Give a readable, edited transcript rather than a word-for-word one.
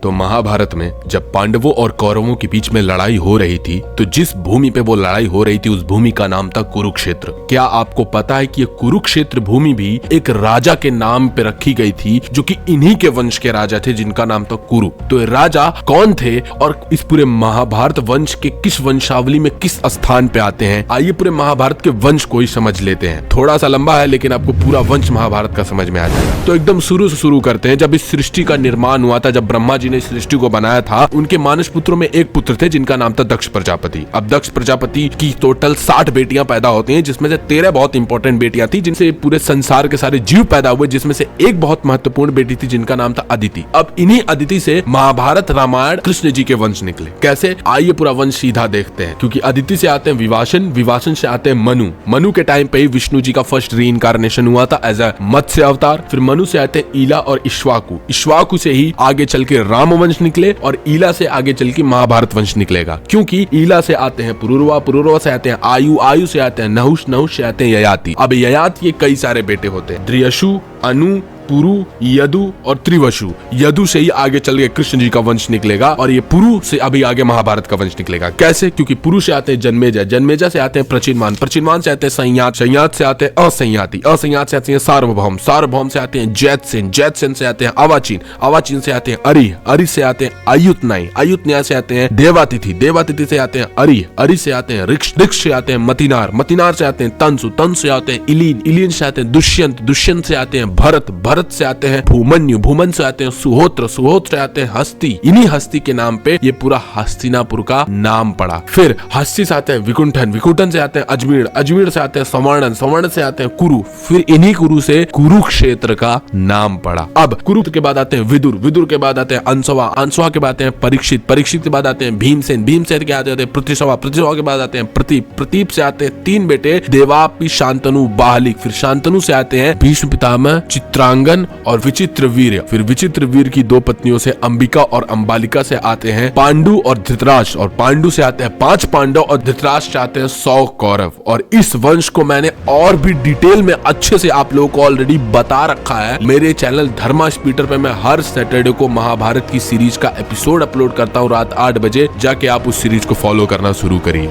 तो महाभारत में जब पांडवों और कौरवों के बीच में लड़ाई हो रही थी तो जिस भूमि पे वो लड़ाई हो रही थी उस भूमि का नाम था कुरुक्षेत्र। क्या आपको पता है कि ये कुरुक्षेत्र भूमि भी एक राजा के नाम पे रखी गई थी जो कि इन्हीं के वंश के राजा थे जिनका नाम था कुरु। तो ये राजा कौन थे और इस पूरे महाभारत वंश के किस वंशावली में किस स्थान पे आते हैं, आइए पूरे महाभारत के वंश को ही समझ लेते हैं। थोड़ा सा लंबा है लेकिन आपको पूरा वंश महाभारत का समझ में आ जाएगा। तो एकदम शुरू से शुरू करते हैं। जब इस सृष्टि का निर्माण हुआ था, जब ब्रह्मा जी ने इस सृष्टि को बनाया था, उनके मानस पुत्रों में एक पुत्र थे जिनका नाम था दक्ष प्रजापति। अब दक्ष प्रजापति की टोटल 60 बेटियां पैदा होती हैं, जिसमें से 13 बहुत इंपॉर्टेंट बेटियां थी जिनसे पूरे संसार के सारे जीव पैदा हुए, जिसमें से एक बहुत महत्वपूर्ण बेटी थी जिनका नाम था अदिति। अब इन्हीं अदिति से महाभारत रामायण कृष्ण जी के वंश निकले। कैसे, आइए पूरा वंश सीधा देखते हैं। क्योंकि अदिति से आते हैं विवाशन, विवाशन से आते हैं मनु। मनु के टाइम पे ही विष्णु जी का फर्स्ट रीइंकार्नेशन हुआ था एज अ मत्स्य अवतार। फिर मनु से आते हैं ईला और इक्ष्वाकु। इक्ष्वाकु से ही आगे चल के राम वंश निकले और ईला से आगे चल के महाभारत वंश निकलेगा। क्योंकि ईला से आते हैं पुरुरवा, पुरुरवा से आते हैं आयु, आयु से आते हैं नहुष, नहुष से आते हैं ययाति। अब ययाति के कई सारे बेटे होते हैं, द्र्यशु, अनु, पुरु, यदु और त्रिवशु। यदु से ही आगे चल के कृष्ण जी का वंश निकलेगा और ये पुरु से अभी आगे महाभारत का वंश निकलेगा। कैसे, क्योंकि पुरु से आते हैं जन्मेजय, जन्मेजय से आते हैं प्रचिनमान, प्रचिनमान से आते हैं संयात, संयात से आते हैं असंयाति, असंयात से आते हैं सार्वभौम, सार्वभौम से आते हैं जैतसेन, जैतसेन से आते हैं अवाचीन, अवाचीन से आते हैं अरि, अरि से आते हैं अयुतनाई, अयुतन्याय से आते हैं देवातिथि, देवातिथि से आते हैं अरि, अरि से आते हैं ऋक्ष, ऋक्ष से आते हैं मतिनार, मतिनार से आते हैं तंसु, तंसु से आते हैं इलीन, इलीन से आते हैं दुष्यंत, दुष्यंत से आते हैं भरत, भरत से आते हैं भूमन्यु, भूमन से आते हैं सुहोत्र, सुहोत्र से आते हैं हस्ती। इन्हीं हस्ती के नाम पे ये पूरा हस्तिनापुर का नाम पड़ा। फिर हस्ती से आते हैं विकुंठन, विकुंठन से आते हैं अजमेर, अजमेर से आते हैं संवर्णन, संवर्ण से आते हैं कुरु। फिर इन्हीं कुरु से कुरुक्षेत्र का नाम पड़ा। अब कुरु के बाद आते हैं विदुर, विदुर के बाद आते हैं अंसवा, अंसवा के बाद आते हैं परीक्षित, परीक्षित के बाद आते हैं भीमसेन, भीमसेन के आते हैं पृथ्वीसवा, पृथ्वीसवा के बाद आते हैं प्रतीप, प्रतीप से आते हैं 3 बेटे देवापि, शांतनु, बाहलिक। फिर शांतनु से आते हैं भीष्म पितामह, चित्रांगन और विचित्र वीर। फिर विचित्र वीर की 2 पत्नियों से अंबिका और अंबालिका से आते हैं पांडु और धृतराष्ट्र, और पांडु से आते हैं 5 पांडव और धृतराष्ट्र से आते हैं 100 कौरव। और इस वंश को मैंने और भी डिटेल में अच्छे से आप लोगों को ऑलरेडी बता रखा है। मेरे चैनल धर्मा स्पीटर पे मैं हर सैटरडे को महाभारत की सीरीज का एपिसोड अपलोड करता हूँ रात 8 बजे। जाके आप उस सीरीज को फॉलो करना शुरू करिए।